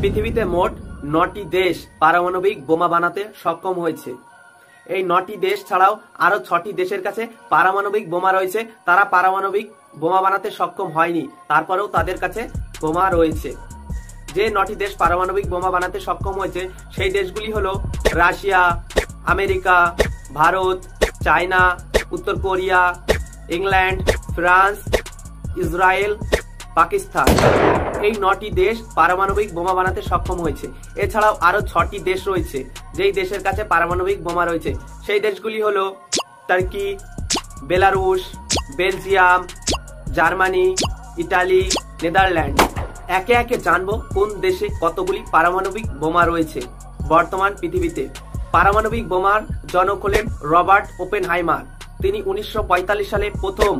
পৃথিবীতে মোট 9টি দেশ পারমাণবিক বোমা বানাতে সক্ষম হয়েছে। এই 9টি দেশ ছাড়াও আরো 6টি দেশের কাছে পারমাণবিক বোমা রয়েছে, তারা পারমাণবিক বোমা বানাতে সক্ষম হয়নি, তারপরেও তাদের কাছে বোমা রয়েছে। যে 9টি দেশ পারমাণবিক বোমা বানাতে সক্ষম হয়েছে সেই দেশগুলি হলো রাশিয়া, আমেরিকা, ভারত, চায়না, উত্তর Korea, England, France, Israel, Pakistan. এই 9টি দেশ পারমাণবিক বোমা বানাতে সক্ষম হয়েছে। এছাড়াও আরো 6টি দেশ রয়েছে যেই দেশের কাছে পারমাণবিক বোমা রয়েছে। সেই দেশগুলি হলো turkey, Belarus, Belgium, Germany, Italy, Netherland. একে একে জানবো কোন দেশে কতগুলি পারমাণবিক বোমা রয়েছে। বর্তমান পৃথিবীতে পারমাণবিক বোমার জনক হলেন রবার্ট ওপেনহাইমার। তিনি 1945 সালে প্রথম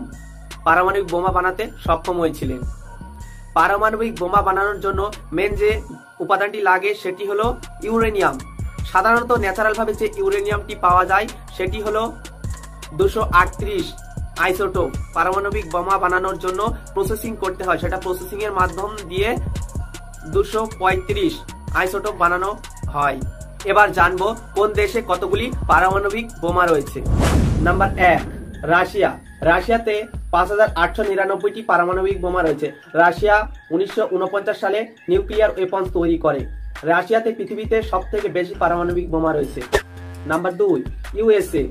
পারমাণবিক বোমা বানাতে সক্ষম হয়েছিলেন। পারমাণবিক বোমা বানানোর জন্য মেন যে উপাদানটি লাগে সেটি হলো ইউরেনিয়াম। সাধারণত ন্যাচারাল ভাবে যে ইউরেনিয়ামটি পাওয়া যায় সেটি হলো 238 আইসোটোপ। পারমাণবিক বোমা বানানোর জন্য প্রসেসিং করতে হয়, সেটা প্রসেসিং এর মাধ্যম দিয়ে 235 আইসোটোপ বানানো হয়। এবার জানবো কোন দেশে কতগুলি পারমাণবিক বোমা রয়েছে। Number 1, Russia. রাশিয়াতে 5899টি পারমাণবিক বোমা রয়েছে। রাশিয়া 1949 সালে নিউক্লিয়ার ওয়েপন্স তৈরি করে। রাশিয়াতে পৃথিবীতে সবথেকে বেশি পারমাণবিক বোমা রয়েছে। Number 2, USA.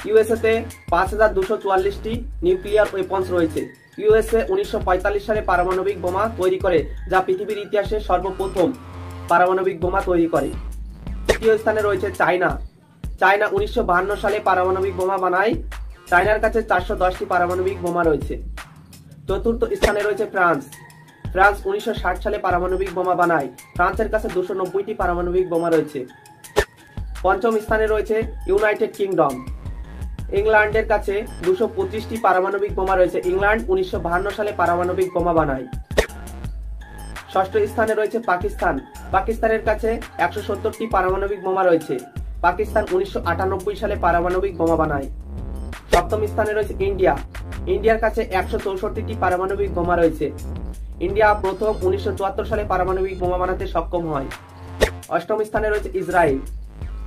ইউএসএতে 5244টি নিউক্লিয়ার ওয়েপন্স রয়েছে। ইউএসএ 1945 সালে পারমাণবিক বোমা তৈরি করে, যা পৃথিবীর ইতিহাসে সর্বপ্রথম পারমাণবিক বোমা তৈরি করে। তৃতীয় স্থানে রয়েছে চায়না। চায়না 1952 সালে পারমাণবিক বোমা বানায়। চায়নার কাছে 410টি পারমাণবিক বোমা রয়েছে। চতুর্থ স্থানে রয়েছে ফ্রান্স। ফ্রান্স 1960 সালে পারমাণবিক বোমা বানায়। ফ্রান্সের কাছে 290টি পারমাণবিক বোমা রয়েছে। পঞ্চম স্থানে রয়েছে ইউনাইটেড কিংডম। ইংল্যান্ডের কাছে 225টি পারমাণবিক বোমা রয়েছে। ইংল্যান্ড 1952 সালে পারমাণবিক বোমা বানায়। ষষ্ঠ স্থানে রয়েছে পাকিস্তান। পাকিস্তানের কাছে 170টি পারমাণবিক বোমা রয়েছে। পাকিস্তান 1998 সালে পারমাণবিক বোমা বানায়। সপ্তম স্থানে রয়েছে ইন্ডিয়া। ইন্ডিয়ার কাছে 164টি পারমাণবিক বোমা রয়েছে। ইন্ডিয়া প্রথম 1974 সালে পারমাণবিক বোমা বানাতে সক্ষম হয়। অষ্টম স্থানে রয়েছে ইসরায়েল।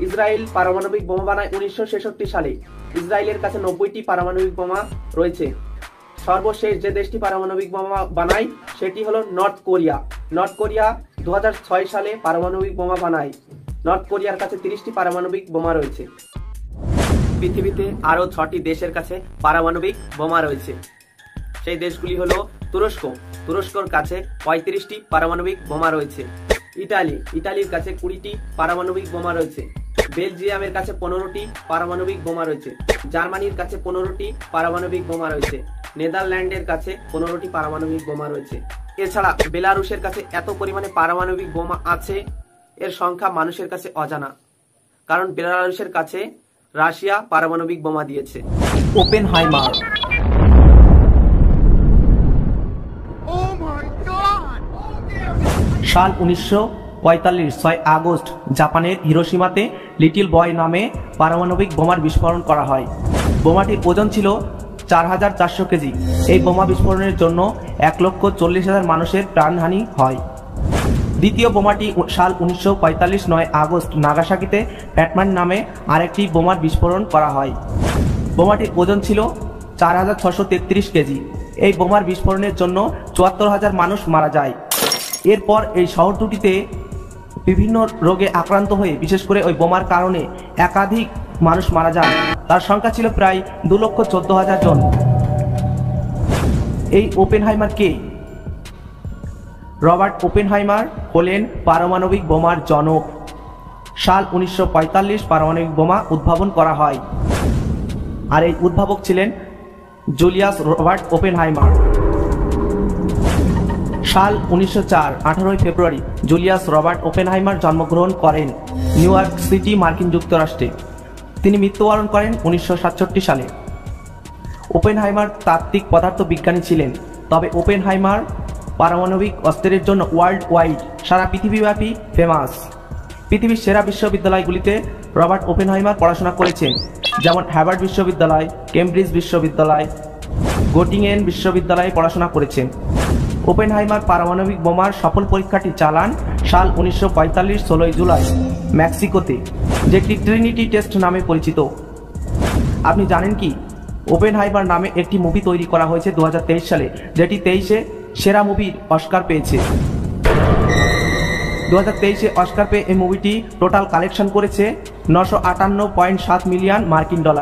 ইসরায়েল পারমাণবিক বোমা বানায় 1966 সালে। ইসরায়েলের কাছে 90টি পারমাণবিক বোমা রয়েছে। সর্বশেষ যে দেশটি পারমাণবিক বোমা বানায় সেটি হলো নর্থ কোরিয়া। নর্থ কোরিয়া 2006 সালে পারমাণবিক বোমা বানায়। নর্থ কোরিয়ার কাছে 30টি পারমাণবিক বোমা রয়েছে। পৃথিবীতে আরো 6টি দেশের কাছে পারমাণবিক বোমা রয়েছে। সেই দেশগুলি হলো তুরস্ক। তুরস্কর কাছে 35টি পারমাণবিক বোমা রয়েছে। ইটালি। ইটালির কাছে 20টি পারমাণবিক বোমা রয়েছে। বেলজিয়ামের কাছে 15টি পারমাণবিক বোমা রয়েছে। জার্মানির কাছে 15টি পারমাণবিক বোমা রয়েছে। নেদারল্যান্ডের কাছে 15টি পারমাণবিক বোমা রয়েছে। এছাড়া বেলারুশের কাছে এত পরিমাণে পারমাণবিক বোমা আছে, এর সংখ্যা মানুষের কাছে অজানা, কারণ বেলারুশের কাছে রাশিয়া পারমাণবিক বোমা দিয়েছে। ওপেনহাইমার। সাল 1945 6 আগস্ট জাপানের হিরোশিমাতে লিটল বয় নামে পারমাণবিক বোমার বিস্ফোরণ করা হয়। বোমাটির ওজন ছিল 4400 কেজি। এই বোমা বিস্ফোরণের জন্য 1,40,000 মানুষের প্রাণহানি হয়। দ্বিতীয় বোমাটি সাল 1945 9 আগস্ট নাগাসাকিতে প্যাটম্যান নামে আরেকটি বোমার বিস্ফোরণ করা হয়। বোমাটির ওজন ছিল 4633 কেজি। এই বোমার বিস্ফোরণের জন্য 74,000 মানুষ মারা যায়। এরপর এই শহর দুটিতে বিভিন্ন রোগে আক্রান্ত হয়ে, বিশেষ করে ওই বোমার কারণে একাধিক মানুষ মারা যায়। তার সংখ্যা ছিল প্রায় 2,14,000 জন। এই ওপেনহাইমার কে? রবার্ট ওপেনহাইমার হলেন পারমাণবিক বোমার জনক। সাল 1945 পারমাণবিক বোমা উদ্ভাবন করা হয়। আর এই উদ্ভাবক ছিলেন জুলিয়াস রবার্ট ওপেনহাইমার। সাল 1904 18 ফেব্রুয়ারি জুলিয়াস রবার্ট ওপেনহাইমার জন্মগ্রহণ করেন নিউ ইয়র্ক সিটি, মার্কিন যুক্তরাষ্ট্রে। তিনি মৃত্যুবরণ করেন 1967 সালে। ওপেনহাইমার তাত্ত্বিক পদার্থবিজ্ঞানী ছিলেন, তবে ওপেনহাইমার পারমাণবিক অস্ত্রের জন্য ওয়ার্ল্ড ওয়াইড, সারা পৃথিবীব্যাপী ফেমাস। পৃথিবীর সেরা বিশ্ববিদ্যালয়গুলিতে রবার্ট ওপেনহাইমার পড়াশোনা করেছেন, যেমন হার্ভার্ড বিশ্ববিদ্যালয়, কেমব্রিজ বিশ্ববিদ্যালয়, গোটিংেন বিশ্ববিদ্যালয়ে পড়াশোনা করেছেন। ওপেনহাইমার পারমাণবিক বোমার সফল পরীক্ষাটি চালান সাল 1945 16 জুলাই মেক্সিকোতে, যেটি ট্রিনিটি টেস্ট নামে পরিচিত। আপনি জানেন কি ওপেনহাইমার নামে একটি মুভি তৈরি করা হয়েছে 2023 সালে, যেটি 23-এ সেরা মুভির অস্কার পেয়েছে। 2023-এ অস্কার পেয়ে এই মুভিটি টোটাল কালেকশন করেছে $958.7 মিলিয়ন মার্কিন ডলার।